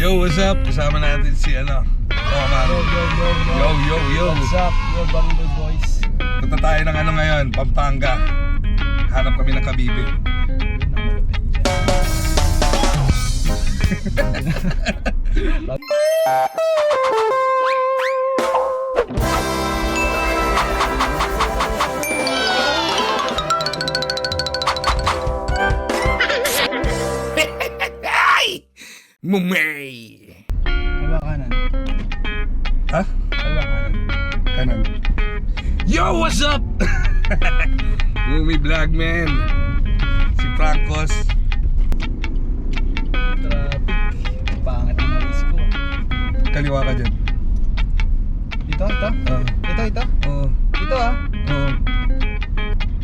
Yo, what's up? Kasama natin si ano, Omar. Yo. What's up? Yo, Barangay Boys. Punta tayo ng ano ngayon, Pampanga. Hanap kami ng kabibi. Mumay! Kaliwa kanan. Ha? Kaliwa kanan. Kanan. Yo, what's up? Mumay vlog, man. Si Francos. Traffic. Pangit ang alis ko. Kaliwa ka dyan. Ito? Oo. Ito? Oo. Ito ah. Oo.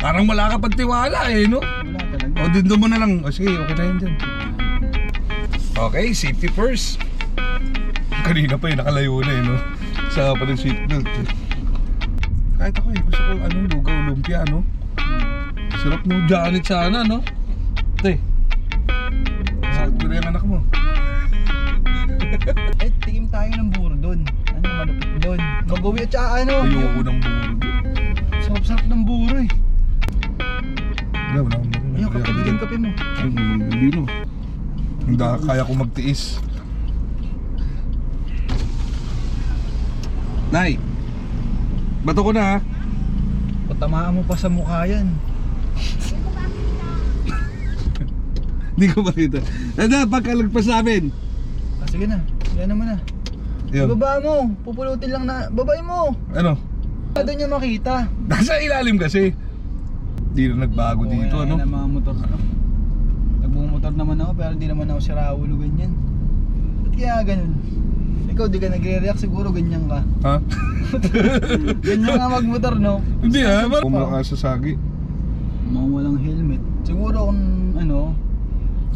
Parang wala ka pagtiwala eh, no? Wala talaga. O, dindo mo na lang. O, sige, okay na yun dyan. Okay, safety first. Kanina pa eh, nakalayo na eh, no? Sa pa ng seatbelt. Kahit ako eh, gusto ko lugaw, lumpia, no? Sarap no, Janet sana, no? Te, sakit ko na yung anak mo. Eh, tikim tayo ng buro doon. Ano, malupit doon. Mag-uwi at saka ano. Ayoko ng buro. Sarap-sarap ng buro eh. Wala akong buro. Ayun, kape mo. Hindi no. Hindi kaya ko magtiis. Nay, bato ko na ha. Patamaan mo pa sa mukha yan. Hindi ko makita. Nanda, pagkalagpas namin. Ah, sige na. Yan naman na. Yun. Baba mo. Pupulutin lang na. Babay mo. Ano? Doon niya makita. Nasa ilalim kasi. Hindi na nagbago dito, ano? Ng mga motor ko. Nagbumotor naman ako pero hindi naman ako si Raulo ganyan. Ba't kaya ganun? Ikaw di ka nagre-react siguro ganyan ka. Ha? Ganyan ka magmotor no? Hindi ha? Pumula ka sa sagi. Mga walang helmet. Siguro kung ano,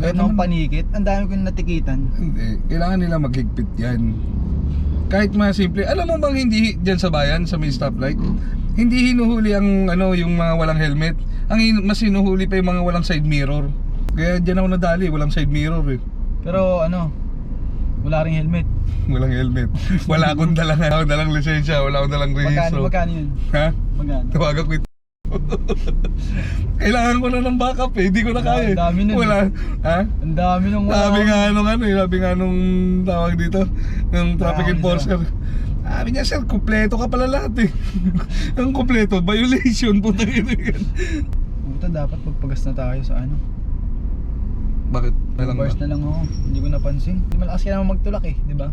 kahit Ano akong naman? panikit, ang dami kong natikitan. Hindi. Kailangan nila maghigpit yan. Kahit mga simple. Alam mo bang hindi dyan sa bayan, sa may stoplight, hindi hinuhuli ang ano, yung mga walang helmet. Mas hinuhuli pa yung mga walang side mirror. Kaya dyan ako nadali, walang side mirror eh. Pero ano, wala ring helmet. Walang helmet. Wala akong dalang lisensya, wala akong dalang rehistro. Magkano yun? Ha? Magkano? Tawagan ko ito. Kailangan ko na ng backup eh, hindi ko na kaya. Ang dami nun. Wala. Ha? Ang dami nung wala. Sabi nga nung tawag dito, ng traffic Wala, enforcer. Sabi niya, sir, kumpleto ka pala lahat eh. Ang kumpleto, violation, putang ina yan. Puta, dapat magpagas na tayo sa ano. Bakit? Bars na lang ako, hindi ko napansin. Hindi malakas ka naman magtulak eh, di ba?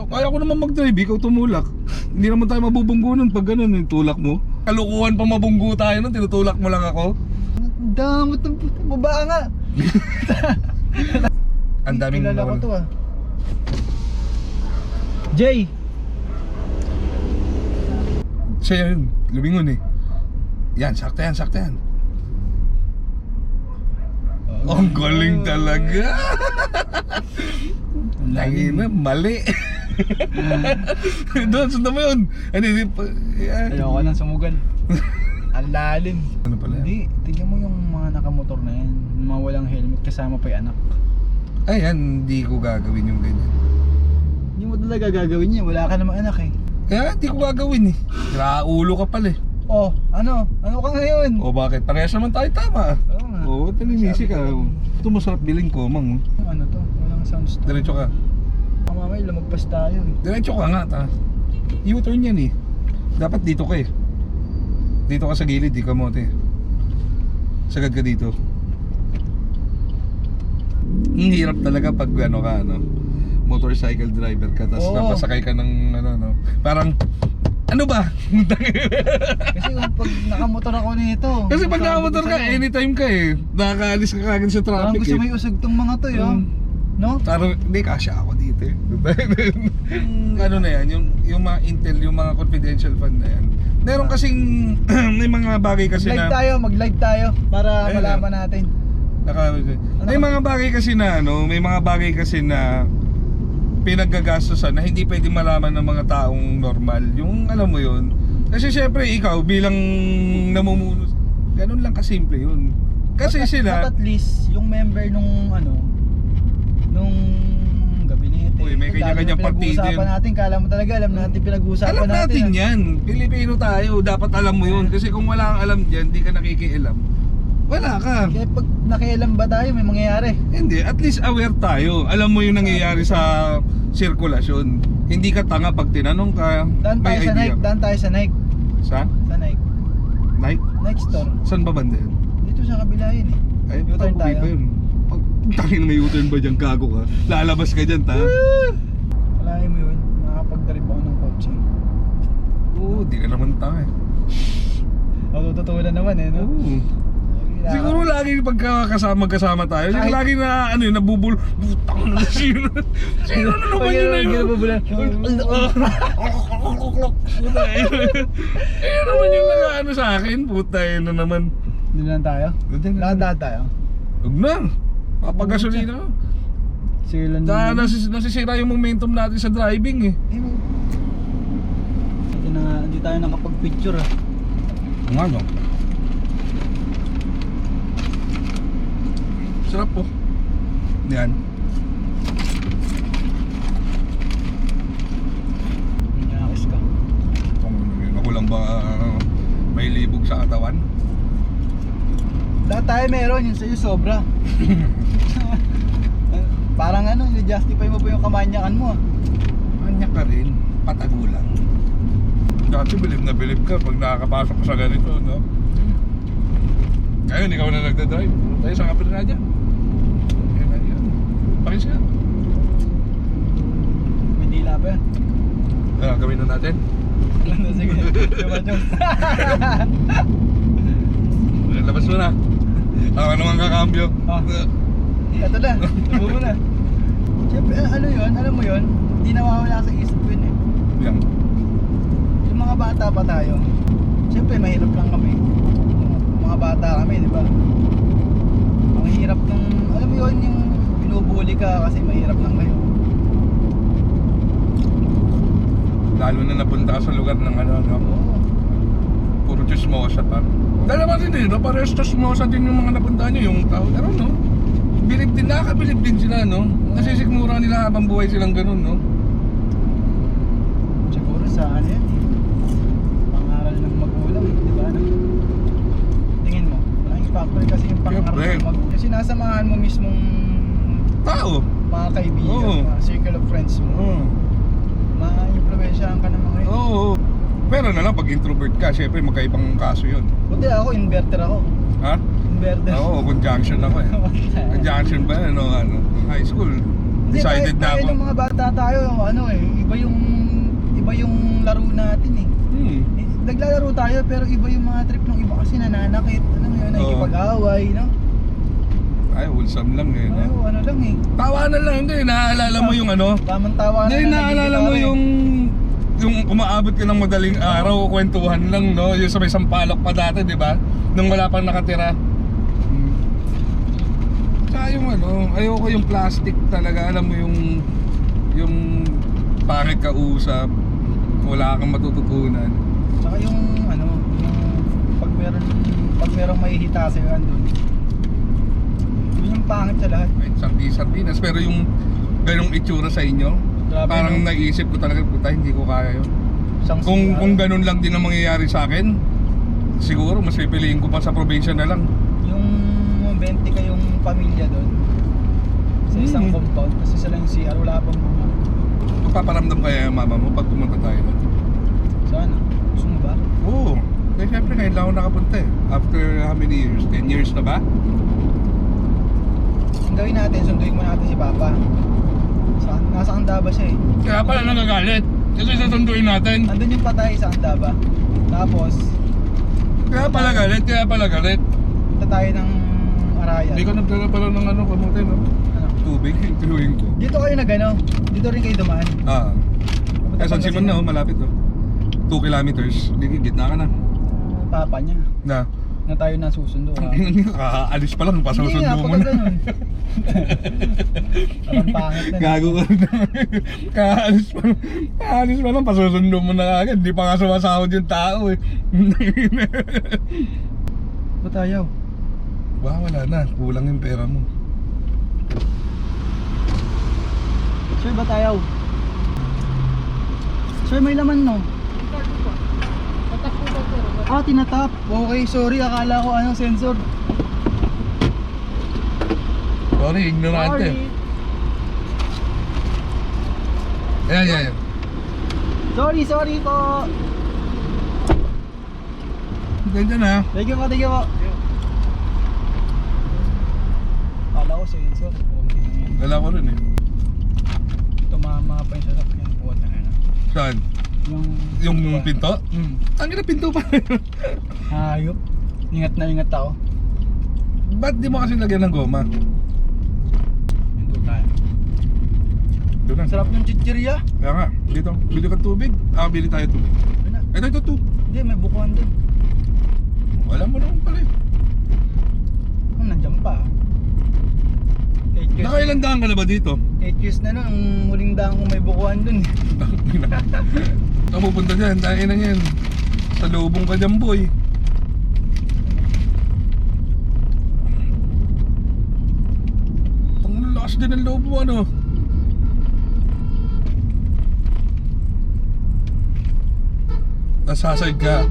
Kaya ko naman mag-drive, ikaw tumulak. Hindi naman tayo mabubunggo nun pag ganun yung tulak mo. Kalukuhan pa mabunggo tayo nun, tinutulak mo lang ako. Damot ng puta, baba nga! Ang daming kilala ko to ah. Jay! Siya yun, lumingon eh. Yan, sakto yan. Ang galing talaga. Lagi na, mali. Doon, sundan mo yun. Hindi pa. Ayoko nang sumugal. Ang lalim. Ano pala yan? Hindi, tignan mo yung mga nakamotor na yan. Yung mga walang helmet kasama pa yung anak. Ayan, hindi ko gagawin yung ganyan. Hindi mo talaga gagawin yan, wala ka namang anak eh. Kaya hindi ko gagawin eh. Graulo ka pala eh. Oh, ano? Ano ka ngayon? O bakit? Parehas naman tayo tama. Oo nga. Oo, taninisi ka. Sabi ko. Ito masarap biling ko, mang. Ano to? Walang sounds to. Diretso ka. Mamay, lumagpas tayo eh. Diretso ka nga, ta. U-turn yan eh. Dapat dito ka eh. Dito ka sa gilid, di ka mote. Sagad ka dito. Ang hirap talaga pag ano ka, ano, motorcycle driver ka, tapos Oo. napasakay ka ng ano, no. Parang, ano ba? Kasi kung pag nakamotor ako nito. Kasi pag nakamotor ka, sa'yo, anytime ka eh. Nakakaalis ka kagad sa parang traffic gusto eh. may usag tong mga to yun. No? Parang, hindi, kasya ako dito eh. Ano na yan, yung mga intel, yung mga confidential fund na yan. Meron kasing, may mga bagay kasi Mag-live tayo para Ayun, malaman natin. May mga bagay kasi na ano, may mga bagay kasi na pinaggagastosan na hindi pwedeng malaman ng mga taong normal. Yung alam mo yun. Kasi syempre ikaw bilang namumuno, ganun lang kasimple yun. Kasi sila at least yung member nung ano, nung gabinete. Uy, kanya-kanya partido Pinag-uusapan yan. natin, kala mo talaga alam natin pinag-uusapan Alam natin ah. yan. Pilipino tayo. Dapat alam mo yun. Kasi kung wala kang alam dyan, di ka nakikialam. Wala ka. Kaya pag nakialam ba tayo, may mangyayari. Hindi. At least aware tayo. Alam mo yung nangyayari sa sirkulasyon. Hindi ka tanga pag tinanong ka. Daan tayo may sa idea. Nike, daan tayo sa Nike. Sa? Sa Nike. Nike? Nike store. Saan ba banda yun? Dito sa kabila yun eh. Ay, U-turn pabuhay tayo. pa yun. Pag tangin may U-turn ba dyan, gago ka? Lalabas ka dyan, ta? Walahin mo yun, nakakapag-trip ako ng kotse. Oo, di ka naman tanga eh. O, tututulan naman eh, no? Oo. Siguro lagi magkasama tayo. Siguro Kahit- lagi na ano yun, nabubul. Butang na sino. Sino na naman yun na yun? Ginabubulan. Puta yun. Ayun naman yung nag-ano sa akin. Puta yun na naman. Doon lang tayo? Doon na. Lakad tayo? Huwag na. Papagasolina. Sige lang naman. Nasisira yung momentum natin sa driving eh. Hindi tayo nakapag-picture ah. Ang ano? Sarap po. Yan. Nakakis ka. Ako lang ba may libog sa katawan? Lahat tayo meron, yun sa'yo sobra. Parang ano, i-justify mo pa yung kamanyakan mo ah. Kanya ka rin, patago lang. Dati bilib na bilib ka pag nakakapasok ka sa ganito, no? Ngayon, ikaw na nagdadrive. Tayo sa kapit na dyan. Yan. Pakis ka. May dila pa yan. Gawin na natin. Sige, chum. Labas mo na. Ako naman kakambyo. Ah. Ito na, tubo mo na. Siyempre, ano yun, alam mo yun, hindi nawawala sa isip ko yun eh. Yan. Yung mga bata pa tayo, siyempre mahirap lang kami. Mga bata kami, di ba? Ang hirap nung, alam mo yun, yung binubuli ka kasi mahirap lang kayo. Lalo na napunta ka sa lugar ng ano, no? Oo. Puro chismosa pa. Dalawa din eh, no? Parehas chismosa din yung mga napunta nyo, yung tao. Pero no, bilib din, nakakabilib din sila, no? Nasisikmura nila habang buhay silang ganun, no? Siguro sa ano yan, pangaral ng magulang, di ba? Ano? Tingin mo, malaking factor kasi yung pangaral Siyempre. ng magulang. Yung sinasamahan mo mismong Tao! mga kaibigan, Oo. mga circle of friends mo, Oo. ma-influensyahan ka ng mga yun. Oo. Pero na lang, pag introvert ka, syempre magkaibang kaso yun. Buti ako, inverter ako. Ha? Inverter. Oo, conjunction ako eh. Conjunction ba yun? Ano, high school. Hindi, Decided na kahit ako. nung mga bata tayo, ano eh, iba yung laro natin eh. Naglalaro tayo pero iba yung mga trip ng iba kasi nananakit, alam mo yun, nakikipag-away, no? Ay, wholesome lang eh. No? Ano lang eh. Tawanan lang, hindi. Naaalala mo yung ano? Tamang tawanan Hindi, na naaalala mo yung umaabot ka ng madaling araw, kwentuhan lang, no? Yung sa may sampalok pa dati, di ba? Nung wala pang nakatira. Tsaka yung ano, ayoko yung plastic talaga. Alam mo yung pangit kausap, wala kang matututunan. Tsaka yung ano, yung pag merong mahihita sa'yo andun. Yun yung pangit sa lahat. Ay, sardinas. Pero yung ganong itsura sa inyo, Grabe, parang no? naisip ko talaga, puta, hindi ko kaya yun. Isang Kung ganun lang din ang mangyayari sa akin, siguro mas pipiliin ko pa sa probinsya na lang. yung 20 kayong pamilya doon sa isang compound kasi sila yung CR, wala pang mga Magpaparamdam kaya yung mama mo pag pumunta tayo doon? sana, gusto mo ba? Oo. Eh syempre ngayon lang ako nakapunta eh. After how many years? 10 years na ba? Ang gawin natin, sunduin mo natin si Papa. Nasa Andaba siya eh. Kaya pala nagagalit. Kasi sasunduin natin. Andun yung patay sa Andaba. Tapos, Kaya pala galit. punta tayo ng Araya. Hindi ko nagdala pala ng ano, kamutin no? Ano? Tubig, pinuhin ko. Dito kayo nagano? Dito rin kayo dumaan. Ah. Pupunta Quezon Simon na oh, malapit oh. 2 kilometers. Gitna ka na. Papa niya. Na. Na tayo na susundo ka. Kakaalis pa lang, Hindi nga, pasusundo mo pagka na. ganun. Parang pangit na. Gago ka na. Kakaalis pa lang, pasusundo mo na agad. Di pa nga sumasahod yung tao eh. Ba't ayaw? Wala na. Kulang yung pera mo. Sir, ba't ayaw? Sir, may laman no? Ah, tinatap. Okay, sorry. Akala ko ano, sensor. Sorry, ignorante. Ayan. Sorry po. Ganyan ha. Thank you po. Akala ko sensor. Okay. Wala ko rin eh. Tumama pa yung sasakyan po na ano. Saan? Yung Pinto? Ang ina pinto pa. hayop. Ingat na ingat ako. Ba't di mo kasi lagyan ng goma? Ito tayo. Doon na. Sarap ng chichirya. Kaya nga, dito. Bili ka tubig. Bili tayo tubig. Ito na. Ito. Hindi, may bukuhan dun. Alam mo naman pala eh. Nandiyan pa. 8 years. Nakailan daan ka na ba dito? 8 years na nun. Ang muling daan ko may bukuhan dun. Saan pupunta dyan? Tayo na yan. Sa lubong ka dyan, boy. Ang lakas din ang lobo, ano? Saside ka.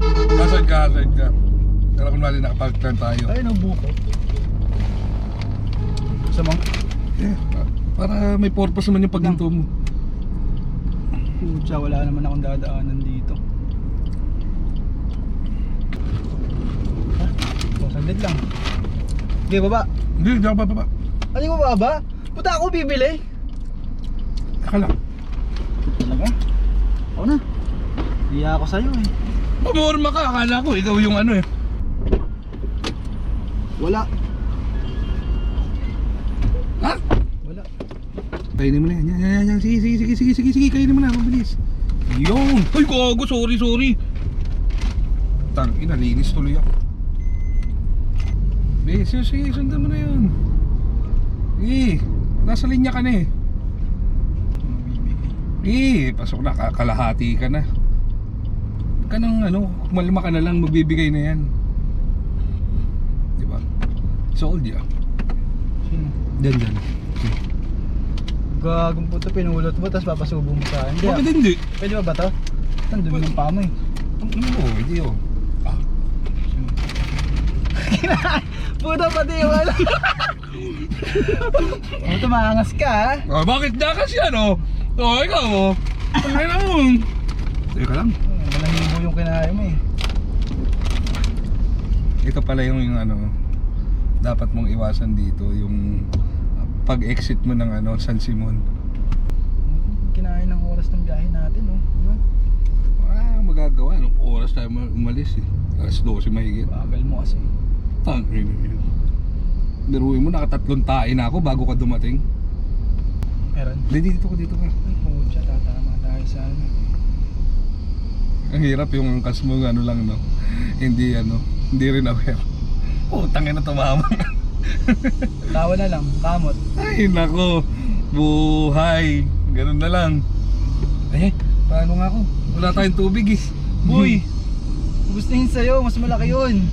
Pero kung mali nakapag-turn tayo. Ay, nabuko. Samang. Para may purpose naman yung paghinto mo. Pucha, wala naman akong dadaanan dito. Sandit lang. Hindi, baba. Hindi ako bababa. Ano yung baba? Puta ako bibili. Aka lang. Talaga? Ako na. Hiya ako sa'yo eh. Pumorma ka, akala ko ikaw yung ano eh. Wala. Ha? Wala. Kainin mo na yan. Yan. Sige. Kainin mo na. Mabilis. Yun. Ay, gago. Sorry. Tangina, linis tuloy ako. Sige. Sundan mo na yun. Nasa linya ka na eh. Pasok na. Kalahati ka na. Kanang kumalma ka na lang. Magbibigay na yan. Diba? Sold ya. Sino? Dyan. Gagong puto, pinulot mo tapos papasubo mo sa akin. Bakit hindi? Pwede ba to? Ang dumi ng paa mo eh. Hindi oh. Puto pati yung ano. Puto, maangas ka ha. Bakit dakas yan oh? Ikaw oh. Ano na mo? Teka lang. Walang hibo yung kinahay mo eh. Ito pala yung dapat mong iwasan dito, yung pag-exit mo ng San Simon. Kinahay ng oras ng biyahe natin oh. Magagawa. Anong oras tayo umalis eh? Alas 12 mahigit. Bagal mo kasi. Tangin na yun. Biruin mo, nakatatlong tae na ako bago ka dumating. Meron? Dito ka. Ay pucha, tatama tayo sa ano. Ang hirap yung angkas mo lang no. Hindi rin aware. Tangin na tumama. Tawa na lang, kamot. Ay nako, buhay. Ganun na lang. Paano nga ako? Wala tayong tubig eh. Boy, gustuhin sa'yo, mas malaki yun.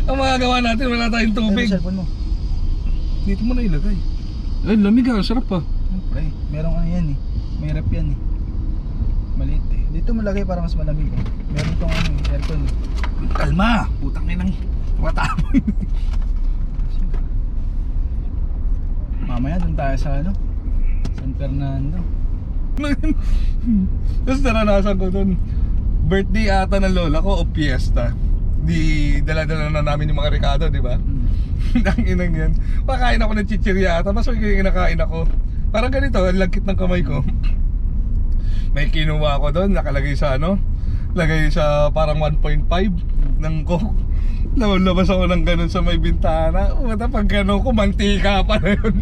Ang magagawa natin, wala tayong tubig. Ano cellphone mo? Dito mo na ilagay. Ay, lamig ah, sarap pa. Siyempre, merong yan eh. May rep yan eh. Maliit eh. Dito malaki para mas malamig eh. Meron tong aircon eh. Kalma! Putang inang matapon. Mamaya dun tayo sa San Fernando. Tapos naranasan ko dun, birthday ata ng lola ko o fiesta. Di dala-dala na namin yung mga Ricardo, di ba? Ang inang yan. Pakain ako ng chichirya ata, mas may kinakain ako. Parang ganito, ang lagkit ng kamay ko. May kinuha ako doon, nakalagay sa lagay sa parang 1.5 ng Coke. Labas ako ng ganun sa may bintana. Pag gano'n ko, mantika pa na yun.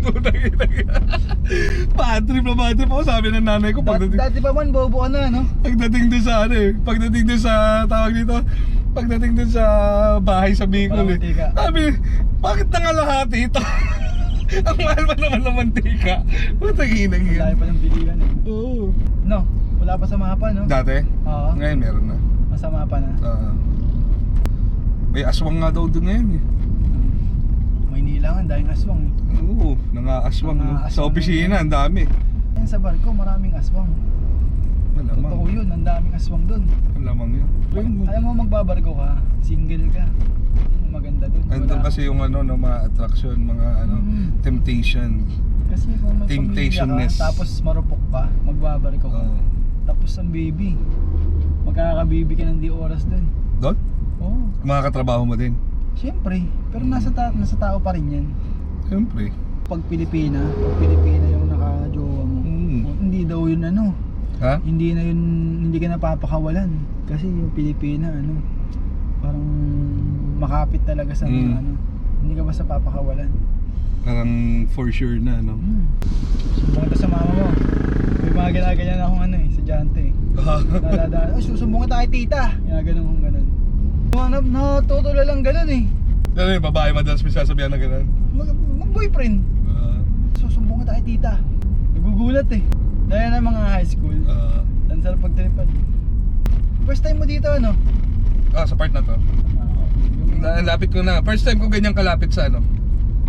Bad trip ako, sabi ng nanay ko. Dati pa man, bobo ka na, no? Pagdating doon sa pagdating doon sa tawag dito, pagdating doon sa bahay sa Bicol eh. Sabi, bakit nangalahati ito? Ang mahal pa naman ng mantika. Matagin yun. Dahil pa ng bilihan eh. Oo. No, wala pa sa mapa, no? Dati? Oo. Ngayon meron na. Sa mapa na. May aswang nga daw doon ngayon eh. Maynila nga, dahil aswang eh. Oo, nangaaswang no? Sa Nangaaswang opisina, ang dami. Yan sa barko, maraming aswang. Malamang. Totoo yun, ang daming aswang doon. Malamang yun. Alam mo magbabarko ka, single ka. Yun ang maganda doon. Andun kasi yung ano, no, mga attraction, mga ano, temptation. Kasi kung may pamilya Temptationness. ka, tapos marupok ka, magbabarko ka. Oo. Tapos ang baby, magkakabibi ka ng di oras doon. Doon? Oo, Mga katrabaho mo din? siyempre. Pero nasa tao pa rin yan. Siyempre. Pag Pilipina yung nakajowa mo. Hindi daw yun ano. Ha? Hindi na yun, hindi ka napapakawalan. Kasi yung Pilipina ano, parang makapit talaga sa mga ano. Hindi ka basta papakawalan. Parang for sure na, no? Sumbong ka sa mama mo. May mga ginaganyan akong ano eh, estudyante eh. Dadaan, oh, susumbong ka tayo tita. Ginaganon kong ganon. Natutula lang ganon eh. Ano yung babae madalas may sasabihan na gano'n? Mag-boyfriend. Susumbong ka tayo tita. Nagugulat eh. Dahil na mga high school. Dan sa pagtilipan. First time mo dito ano? Sa part na to. Lapit ko na. First time ko ganyang kalapit sa ano.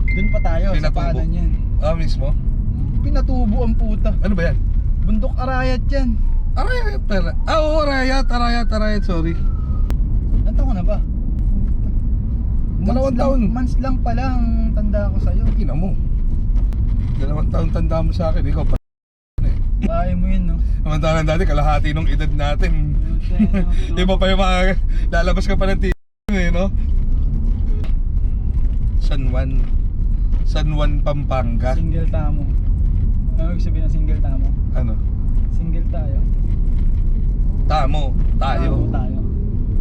Doon pa tayo, sa Pinatubo. panan yan. Mismo? Pinatubo ang puta. Ano ba yan? Bundok Arayat yan. Arayat pala. Oo, Arayat, sorry. Ilan taon ko na ba? Dalawang taon. Months lang pala ang tanda ko sa'yo. Ina mo. 2 taon tanda mo sa akin. Ikaw pa Kaya mo yun, no? Samantalang dati, kalahati nung edad natin. Iba pa yung mga lalabas ka pa ng TV, eh, no? San Juan, Pampanga. Single tamo. Ano ibig sabihin ng single tamo? Ano? Single tayo. Tayo. Tamo tayo.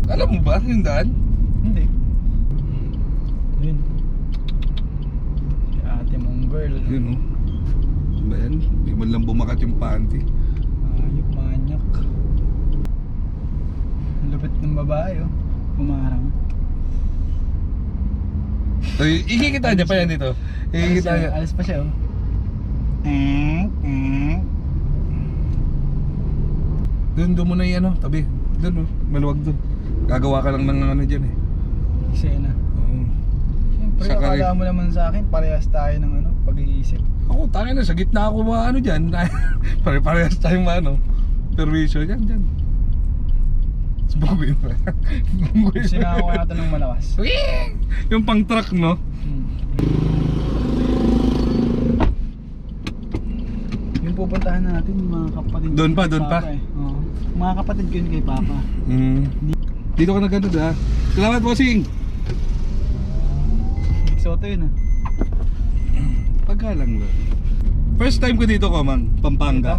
Alam mo ba yung daan? Hindi. Yun. Si ate mong girl. Yun, oh. Ano ba yan? Hindi man lang bumakat yung panty. Ayok, manyak. Ang lupit ng babae, oh. Bumarang. Ay, ikikita niya pa yan dito. Ikikita niya. Alis pa siya, oh. Doon mo na yung ano, tabi. Doon, oh. Maluwag doon. Gagawa ka lang ng ano dyan, eh. Eksena. Oo. Siyempre, Sa kari- akala mo naman sa akin, parehas tayo ng ano, pag-iisip. Ako, tangin na, sa gitna ako mga ano dyan. Pare-parehas tayong mga ano. Perwisyo, dyan. Buguin pa. Sinako natin ng malakas. Yung pang truck, no? Yung pupuntahan natin, yung mga kapatid. Doon pa, kay doon Papa, pa? eh. Oo. Mga kapatid ko yun kay Papa. Dito ka na ganun, ha? Salamat, bossing! Soto yun, ah. Pagkalang lang. First time ko dito, Komang, Pampanga.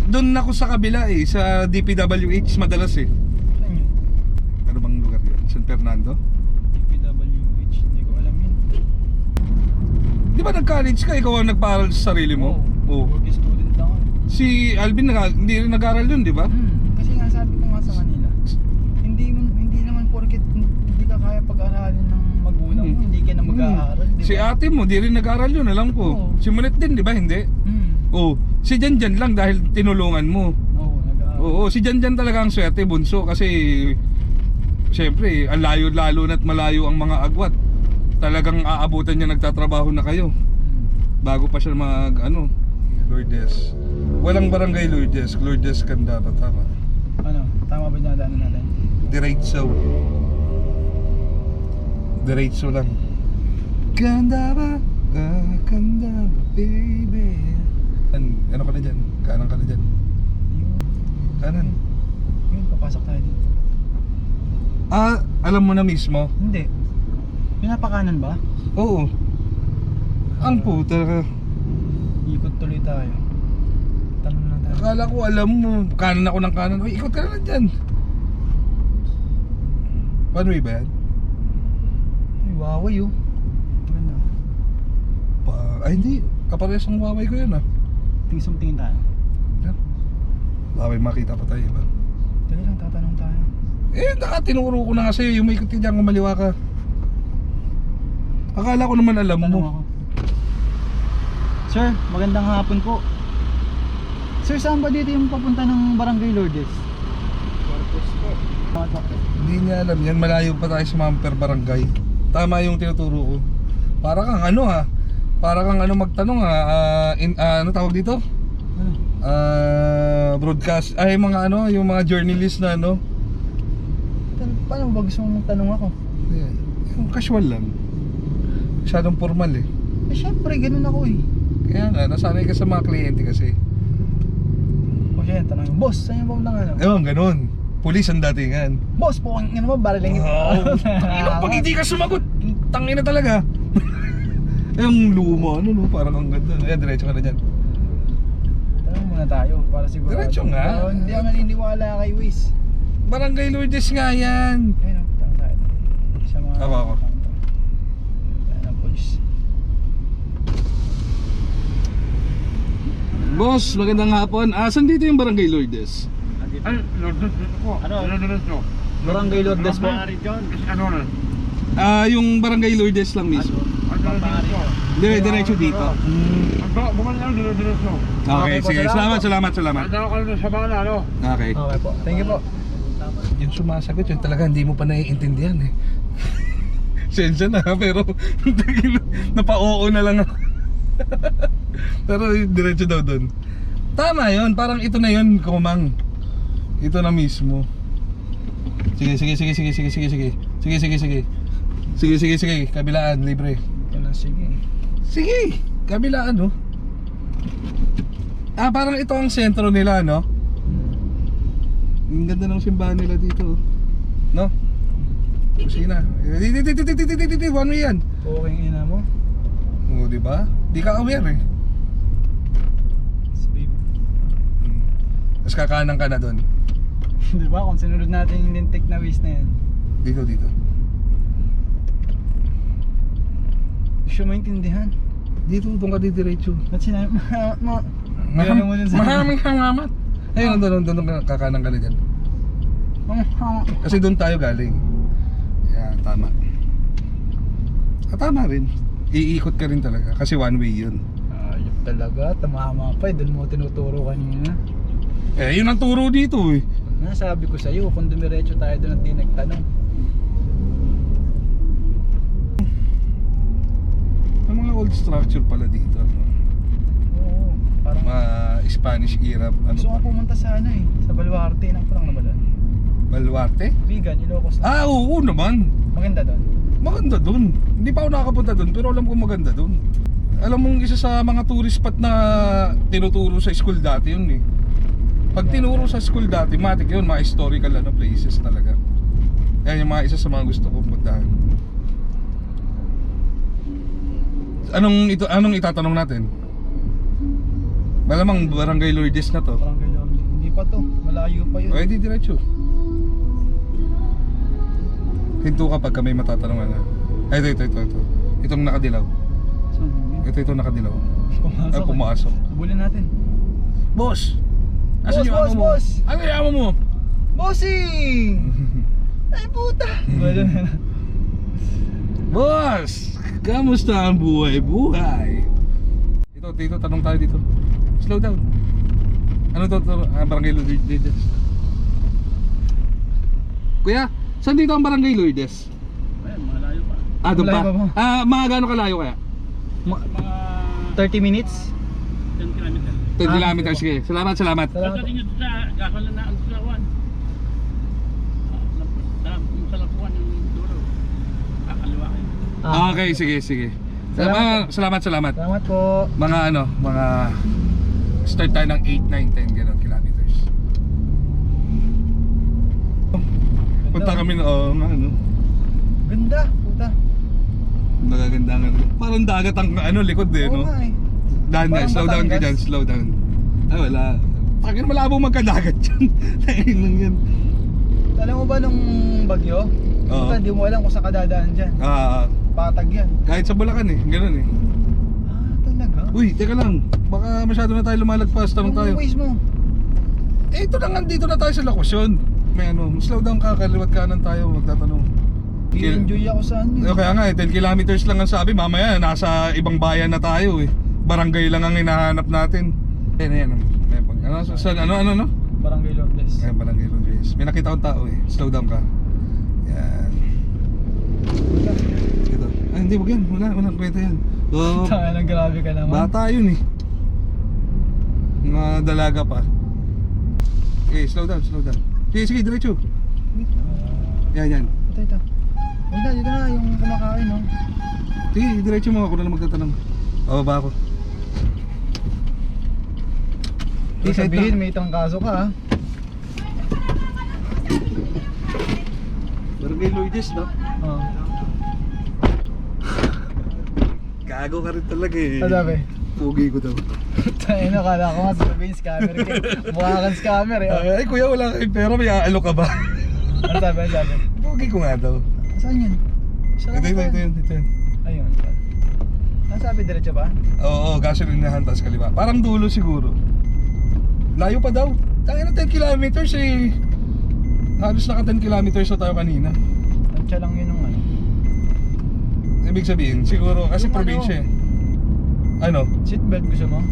Doon ako sa kabila, eh. Sa DPWH, madalas, eh. Saan yun? Ano bang lugar yun? San Fernando? DPWH, hindi ko alam yun. Di ba nag-college ka? Ikaw ang nagpaaral sa sarili mo? Oo. Working student ako. Si Alvin, hindi rin nag-aaral yun, di ba? Kasi nga sabi ko nga sa kanila, hindi naman porket hindi ka kaya pag-aralin ng magulang mo, hindi ka na mag-aaral, di ba? Si ate mo, di rin nag-aaral yun, alam ko. Oo. Si Manet din, di ba? Hindi. Oo. Si Janjan lang dahil tinulungan mo. Oo, nag-aaral. Oo, si Janjan talaga ang swerte, bunso. Kasi, syempre, ang layo lalo na't malayo ang mga agwat. Talagang aabutan niya nagtatrabaho na kayo. Bago pa siya Lourdes. Walang barangay Lourdes. Lourdes Ganda ba? Tama. Ano, tama ba yung daanan natin? Diretso. Diretso lang. Ganda ba? Ganda ba, baby? Ano ka na dyan? Kanan ka na dyan? Kanan. Yun, papasok tayo dito. Alam mo na mismo? Hindi. Pinapakanan ba? Oo. Ang puta. Ikot tuloy tayo. Tanong lang tayo. Akala ko alam mo. Kanan ako ng kanan. Uy, ikot ka na lang dyan. One way ba yan? Ay, Huawei oh. Ganda. Ay hindi. Kaparehas ang Huawei ko yun, ah. Tingin tayo. Yan. Baka may makita pa tayo, ba? Dali lang, tatanong tayo. Tinuro ko na kasi yung may ikot ka dyan, kumaliwa ka. Akala ko naman alam Tanong mo. ako. Sir, magandang hapon po. Sir, saan ba dito yung papunta ng Barangay Lourdes? Marcos po. Hindi niya alam yan, malayo pa tayo sa Mamper Barangay. Tama yung tinuturo ko. Para kang magtanong ano tawag dito? broadcast, ay mga ano, yung mga journalist na ano. Paano ba gusto mong tanong ako? Yung casual lang. Masyadong formal eh. Eh syempre, ganun ako eh. Kaya nga, nasanay ka sa mga kliyente kasi. O siya, tanong yung boss, saan yung pumunta nga? Ewan, ganun. Pulis ang datingan. Boss, po, ano mo, bariling ito. Tangina, pag hindi ka sumagot, tangina talaga. Yung lumo, ano no, parang ang ganda. Kaya diretso ka na dyan. Tanong muna tayo, para siguro. Diretso nga. Pero hindi ako naniniwala kay Wiz. Barangay Lourdes nga yan. Ayun o, tanong tayo. Sa mga... Ako. Tayo ng police. Boss, magandang hapon. Saan dito yung Barangay Lourdes? Ay, Lourdes po. Ano? Lourdes po. Barangay Lourdes po. Ano na? Yung Barangay Lourdes lang mismo. Diretso dito. Bumalik lang, Lourdes po. Okay, po, sige. salamat Salamat. Ano ka na sa bala, ano? Okay. Okay po, thank you po. Yung sumasagot, yun talaga hindi mo pa naiintindihan eh. Sensya na, pero napa-oo na lang ako. Pero diretso daw doon. Tama yun, parang ito na yun, kumang. Ito na mismo. Sige. Sige, kabilaan, libre. Yan na, sige. Sige, kabilaan no. Parang ito ang sentro nila no. Ang ganda ng simbahan nila dito. No? Kusina. One way yan. Okay ina mo. Oo, di ba? Di ka aware eh. Babe. Tapos kakanan ka na doon. Di ba kung sinunod natin yung lintik na Wiz na yan. Dito. Gusto mo maintindihan? Dito, doon ka didiretso. Ba't sinabi? Gano'n mo dun sa... Maraming hangamat. Ayun, doon kakanan ka na dyan. Kasi doon tayo galing. Yan, tama. Tama rin. Iikot ka rin talaga kasi one way yun. Ayop talaga, tamama pa eh. Doon mo tinuturo kanina. Yun ang turo dito eh. Nasabi ko sa'yo, kung dumiretso tayo doon at di nagtanong. Ang mga old structure pala dito. No? Oo, parang... Mga Spanish era. Gusto ko pumunta sa ano eh, sa Baluarte. Nang parang na ba doon? Baluarte? Vegan, Ilocos na. Oo naman. Maganda doon. Maganda dun. Hindi pa ako nakakapunta dun, pero alam ko maganda dun. Alam mong isa sa mga tourist spot na tinuturo sa school dati yun eh. Pag tinuro sa school dati, matik yun, mga historical places talaga. Yan yung mga isa sa mga gusto kong puntahan. Anong itatanong natin? Malamang Barangay Lourdes na to. Parang gano'n. Hindi pa to, malayo pa yun. O di diretso. Hinto ka pagka may matatanungan na. Ay, ito. Itong nakadilaw. Saan yun? Ito nakadilaw. Ay, Pumasok. pumasok. Subulin natin. Boss! Asan yung amo mo? boss! Ano yung amo mo? Bossing! Ay puta! Boss! Kamusta ang buhay? Dito, tanong tayo dito. Slow down. Ano to? Barangay Lourdes. Kuya, saan dito ang Barangay Lourdes? Ayun, malayo pa. Doon pa? Malayo pa Mga gaano kalayo kaya? Mga 30 minutes? 10 kilometer. 10 kilometers, sige. Salamat. Salamat. Pagdating nyo sa gasolan na ang Sulawan. Sa Lapuan yung dulo. Kakaliwa kayo. Okay, sige. Salamat. Salamat po. Mga start tayo ng 8, 9, 10 gano'n kilometers. Punta kami na, Ganda, puta. nagagandangan. Parang dagat ang likod eh, Oo no? nga eh. Dahan, Parang slow down ka Batangas. dyan, slow down. Ay, wala. Takin malabo magkadagat dyan. Takin lang yan. Alam mo ba nung bagyo? Oo. Puta, di mo alam kung saan ka dadaan dyan. Patag yan. Kahit sa Bulacan eh, gano'n eh. Talaga? Uy, teka lang. Baka masyado na tayo lumalagpas, tanong tayo. Yung ways mo. Ito na nga, dito na tayo sa lokasyon. May slow down ka, kaliwat kanan tayo, magtatanong. I-enjoy ako sa ano. Kaya nga 10 kilometers lang ang sabi, mamaya nasa ibang bayan na tayo eh. Barangay lang ang hinahanap natin. Ano? Barangay Lourdes. Ayan, Barangay Lourdes. May nakita akong tao eh. Slow down ka. Yan. Ito. Ay, hindi, wag yan. Wala kwenta yan. Oh, Tanga lang, grabe ka naman. bata yun eh. Mga dalaga pa. Okay, slow down, slow down. Sige, sige, diretso. Yan, yan. Ito. Huwag na, dito na yung kumakain, no? Sige, diretso mo. Ako na lang magtatanong. Bababa ako. Hindi sabihin, may tangkaso ka, ha? Barangay Lourdes, no? Oo. Gago ka rin talaga eh. Ano sabi? Pugi ko daw. Tayo na, kala ko nga sabihin scammer ka. Mukha kang scammer, eh. Oh. Ay kuya, wala kayong pera. May aalo ka ba? Ano sabi? Ano sabi? Pugi ko nga daw. Saan yun? Saan Ito yun. Ayun. Ano sabi, diretso ba? Oo, gasolinahan tas kaliwa. Parang dulo siguro. Layo pa daw. Tangin na 10 kilometers eh. Halos naka 10 kilometers na tayo kanina. Antya lang yun ng ano. Ibig sabihin, siguro kasi Yung probinsya eh. Ano? Seatbelt gusto mo?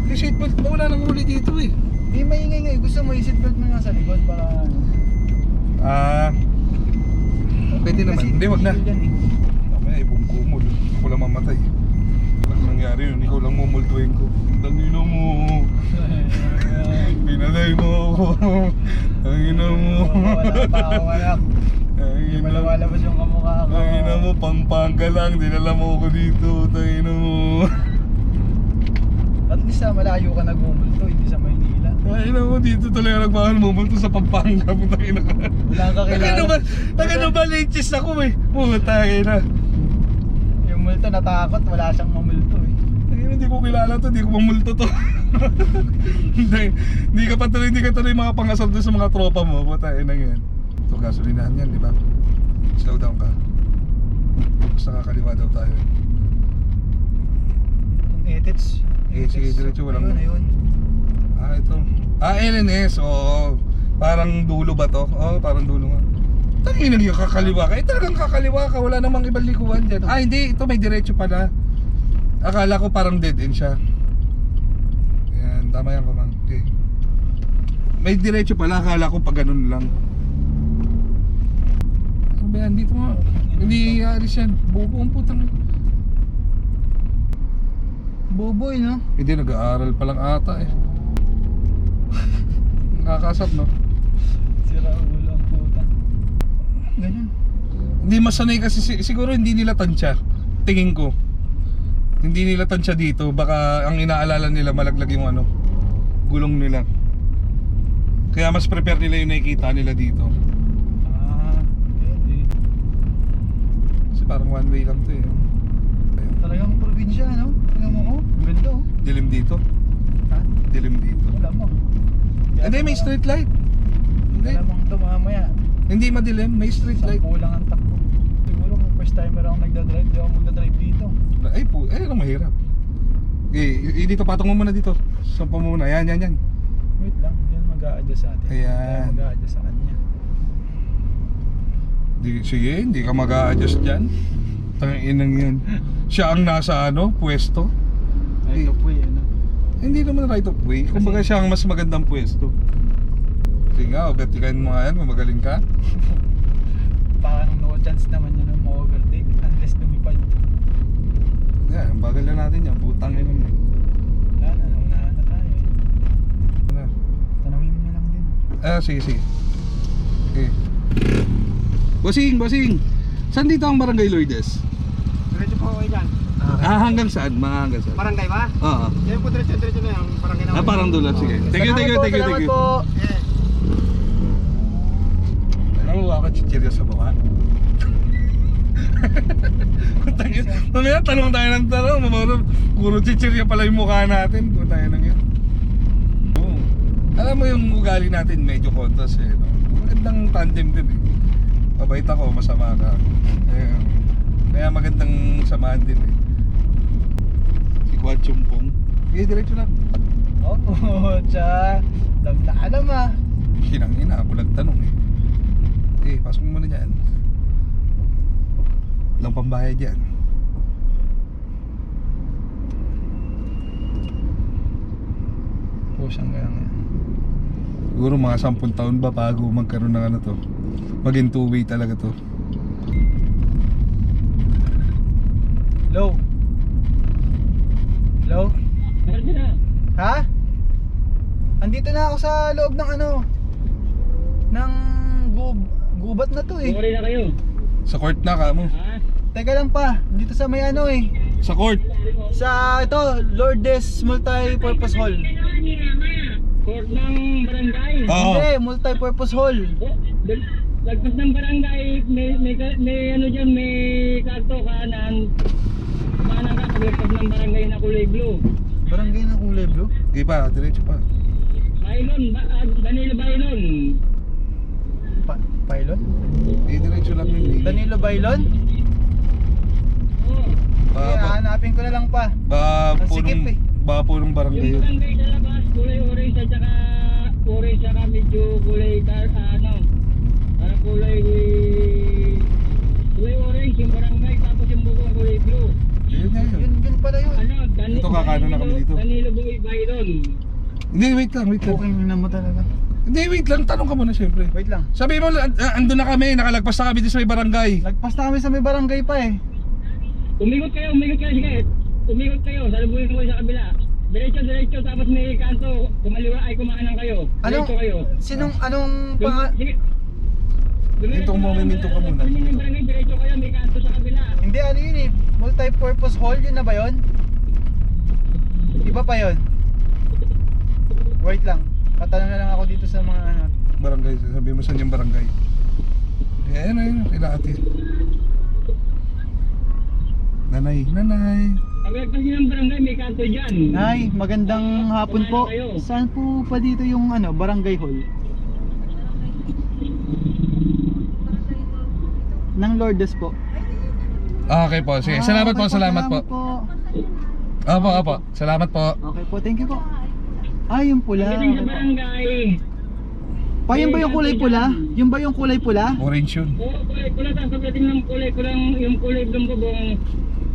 Yung seatbelt mo, wala nang huli dito eh. Eh, maingay nga. Gusto mo yung seatbelt mo nga sa likod para ano. Pwede naman. Kasi Hindi, wag na. tigil yan, eh. Mamaya, ibong kumul. Ako lang mamatay. Pag nangyari yun, ikaw lang mumultuin ko. Tangina mo. Pinalay mo ako. Tangina mo. Wala pa ako, anak. Hindi pa lumalabas yung kamukha ko. Tangina mo, Pampanga lang. Dinala mo ako dito. Tangina mo. At least malayo ka nagmumulto, hindi sa Maynila. Tangina mo, dito talaga nagbahan mumulto sa Pampanga. Tangina ka. Wala kang kakilala. Tangina ba latest ako eh. Tangina. Yung multo natakot, wala siyang mamulto eh. Hindi ko kilala to, hindi ko mamulto to. Hindi ka tuloy mga pangasal doon sa mga tropa mo. Patayin na yan. Ito gasolinahan yan, di ba? Slow down ka. Basta kakaliwa daw tayo. Yung edits. Sige, diretso, walang- Ayun. Ito. LNS, oo. Parang dulo ba to? Oo, parang dulo nga. Tangina yung kakaliwa ka. Talagang kakaliwa ka. Wala namang ibang likuan dyan. Hindi. Ito may diretso pala. Akala ko parang dead end siya. Yan, tama yan kamang. Okay. May diretso pala, akala ko pa ganun lang. Ano ba yan? Dito nga. Hindi aalis yan. Bobo ang putang. Boboy, no? Hindi, nag-aaral pa lang ata eh. Nakakasap, no? Sira ulo ang puta. Ganyan. Hindi masanay kasi siguro hindi nila tansya. Tingin ko. Hindi nila tansya dito. Baka ang inaalala nila malaglag yung ano, gulong nila. Kaya mas prepare nila yung nakikita nila dito. Pwede. Kasi parang one way lang to eh. Ayun. Talagang probinsya, no? Tingnan mo ko. Ganda, oh. Dilim dito. Ha? Dilim dito. Wala mo. Hindi, may street light. Hindi. Alam mong ito mamaya. Hindi madilim, may street light. Sampu lang ang takbo. Siguro kung first timer ako nagdadrive, di ako magdadrive dito. Ay po, lang mahirap. Dito patong mo muna dito. Sampa mo muna. Yan. Wait lang, yan mag-a-adjust sa atin. Ayan. Tayo mag-a-adjust sa kanya. Sige, hindi ka mag-a-adjust dyan. Tanginang yan. Siya ang nasa pwesto. Right of way, ano? Hindi naman right of way. Kumbaga siya ang mas magandang pwesto. Sige nga, overtakean mo nga yan kung magaling ka. Parang no chance naman yun ng ma-overtake unless lumipad. Yan, bagal na natin yan. Butang yun naman. Wala na, naunahan na tayo eh. Ano? Tanawin mo na lang din. Sige. Okay. Bossing! Saan dito ang Barangay Lourdes? Diretso po kayo dyan. Hanggang saan? Mga hanggang saan? Barangay ba? Oo. Yan po diretso na yung barangay na. Parang dulo. Sige. Thank you. Salamat po. Alam mo, ako chichirya sa baba. Mamaya tanong tayo ng tanong. Puro chichirya pala yung mukha natin. Kung tayo nang yun. Oo. Alam mo yung ugali natin medyo contrast eh. No? Magandang tandem din eh. Mabait ako, masama ka. Kaya magandang samahan din eh. Si Kuat Chumpong. Diretso lang. Opo, tsa. Dam na alam ah. Hinang-hina, ako nagtanong eh. Pasok mo muna dyan. Walang pambayad dyan. Pusang ganyan yan. Siguro mga 10 taon ba bago magkaroon ng to. Maging two-way talaga to. Hello? Ha? Andito na ako sa loob ng ano, ng gubat na to eh. Okay na kayo. Sa court na ka mo. Ha? Teka lang pa, dito sa may ano eh. Sa court. Sa ito, Lourdes Multi-Purpose Hall. Court ng barangay. Oo. Hindi, Multi-Purpose Hall. Oh, lagpas ng barangay, may ano dyan, may kanto kanan. Kanan ka, paglagpas ng barangay na kulay blue. Barangay ng kulay blue. Di pa, diretso pa. Bailon, Danilo Bailon. Bailon? Diretso lang yun. Danilo Bailon? Oo. Kaya hanapin ko na lang pa. Ang sikip eh. Ba po ng barangay Yung yun. barangay sa labas, kulay orange at saka orange saka medyo kulay ano, parang kulay orange yung barangay tapos yung bukong kulay blue. Yun nga yun. Yun pala yun. Ano, Ito, kakaano na kami dito. Danilo Bailon. Hindi, wait lang. Okay na mo talaga. Hindi, wait lang. Tanong ka muna syempre. Wait lang. Sabi mo, andun na kami. Nakalagpas na kami dito sa may barangay. Lagpas na kami sa may barangay pa eh. Umikot kayo, sige. Umikot kayo, salubungin ko sa kabila. Diretso, tapos may kanto, kumaliwa ay kumanan kayo. Diretso kayo. Anong pang... Sige. Minto ka muna. Yung barangay, diretso kayo, may kanto sa kabila. Hindi, ano yun eh. Multi-Purpose Hall, yun na ba yun? Iba pa yun? Wait lang. Tatanong na lang ako dito sa mga ano. Barangay. Sabi mo saan yung barangay. Ayun. Kila ate. Nanay. Paglagpas nyo ng barangay, may kanto dyan. Ay, magandang hapon po. Saan po pa dito yung ano, barangay hall? Ng Lourdes po. Okay po. Sige. Salamat po. Opo. Salamat po. Okay po, thank you po. Ay, yung pula. Pagdating sa barangay. Pa, yun ba yung kulay pula? Yung ba yung kulay pula? Orange yun. Oo, kulay pula. Tapos pagdating ng kulay pulang, yung kulay blong bubong,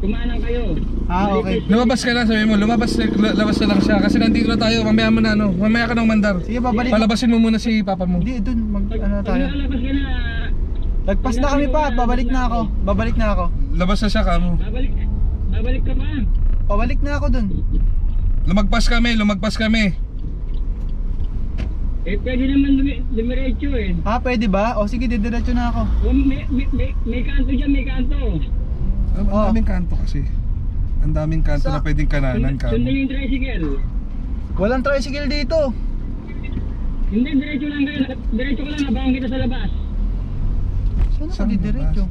kumanan kayo. Ah, okay. Lumabas ka lang, sabi mo. Labas na lang siya. Kasi nandito na tayo. Mamaya mo na ano. Mamaya ka nang mandar. Sige, babalik. Palabasin mo muna si papa mo. Hindi, dun, ano Pag tayo. lalabas ka na, Lagpas na kami pa, babalik na ako. Labas na siya ka mo. babalik ka pa. Pabalik na ako dun. Lumagpas kami. Eh, pwede naman dumiretso eh. Ah, pwede ba? O sige, didiretso na ako. Oh, may kanto dyan, may kanto. Ang daming kanto kasi. Ang daming kanto na pwedeng kananan ka. Sundan yung tricycle. Walang tricycle dito. Hindi, diretso lang kayo. Diretso ka lang, nabangan kita sa labas. Saan ako didiretso?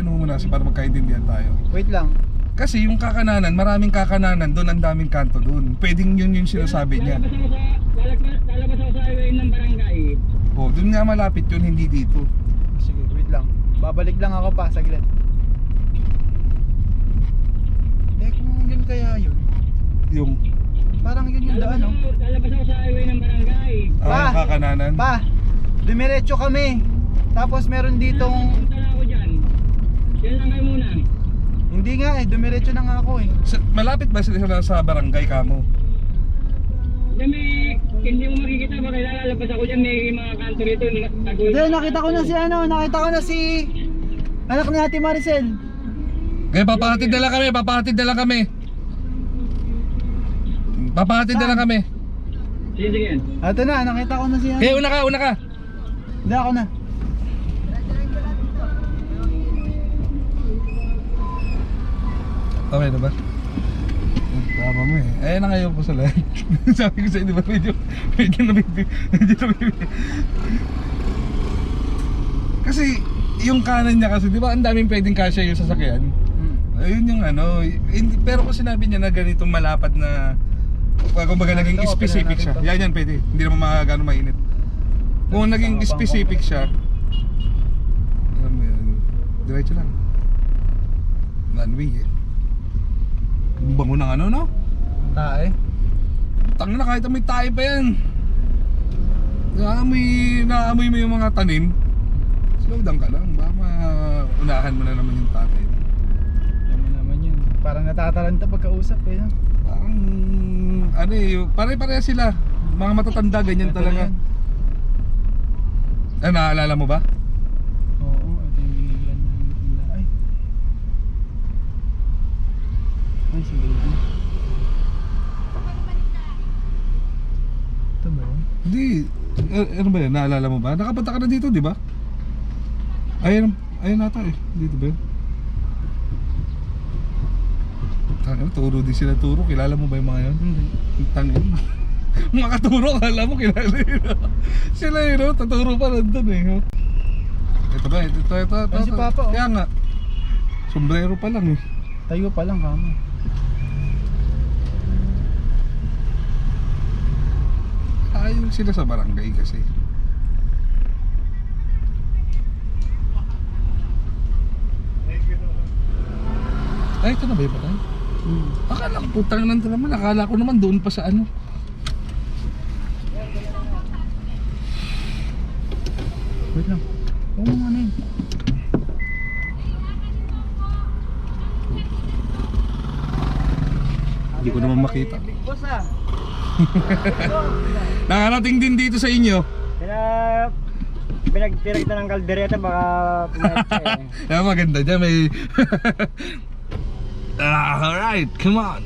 Ano mo muna para magkaintindihan tayo. Wait lang. Kasi yung kakananan, maraming kakananan doon, ang daming kanto doon. Pwedeng yun yung sinasabi niya. Lalabas ako sa highway ng barangay. Oh, doon nga malapit yun, hindi dito. Sige, wait lang. Babalik lang ako pa, saglit. Kung yun kaya yun. Yung Parang yun yung daan, no? Lalabas ako sa highway ng barangay. yung kakananan. Pa, dumiretso kami. Tapos meron ditong... Punta na ako dyan. Yan lang kayo muna. Hindi nga eh, dumiretso na nga ako eh. Malapit ba sila sa barangay kamo? Hindi mo makikita ba kaya lalabas ako dyan, may mga kanto rito. Hindi, nakita ko na si anak ni Ate Maricel. Kaya papahatid na lang kami. Sige. Ito na, nakita ko na si Kaya una ka. Hindi, ako na. Okay na ba? Tama mo eh. Ayan na ngayon po sa live. Sabi ko sa'yo, di ba? Medyo kasi yung kanan niya kasi, di ba? Ang daming pwedeng kasya yung sasakyan. Ayun yung ano. Pero kung sinabi niya na ganitong malapad na, kumbaga naging specific siya. Yan pwede. Hindi naman gano'ng mainit. Kung naging specific siya, alam mo yun, diretso lang. One way eh. Bango ng ano, no? Tae. Tangina na, kahit may tayo pa yan. Naamoy mo yung mga tanim. Slow down ka lang, baka maunahan mo na naman yung tatay. Ano naman yun? Parang natataranta pagkausap eh, no? Parang, ano eh, pare-pareha sila. Mga matatanda, ganyan Ito talaga. Naalala mo ba? Oo, ito yung binigilan namin tanda. Ay, sige. Ito ba Hindi. Ano ba yan? Naalala mo ba? Nakapunta ka na dito, di ba? Ayun nata eh. Dito ba yun? Tangin, turo din sila turo. Kilala mo ba yung mga yun? Hindi. Tangin. Mga katuro, kala mo kilala yun. Sila yun, no? Taturo pa nandun eh. No? Ito ba? Ito. Ay, si Papa, oh. Kaya nga. Sombrero pa lang eh. Tayo pa lang kamo. Ayaw sila sa barangay kasi. Ay, ito na ba yung barangay? Akala ko, putang nandun naman. Akala ko naman doon pa sa ano. Wait lang. Oo nga na yun. Hindi ko naman makita. Big boss ah. Nakarating din dito sa inyo. Pinagtira kita ng kaldereta, baka pumayat ka eh. Maganda dyan, may... alright, come on.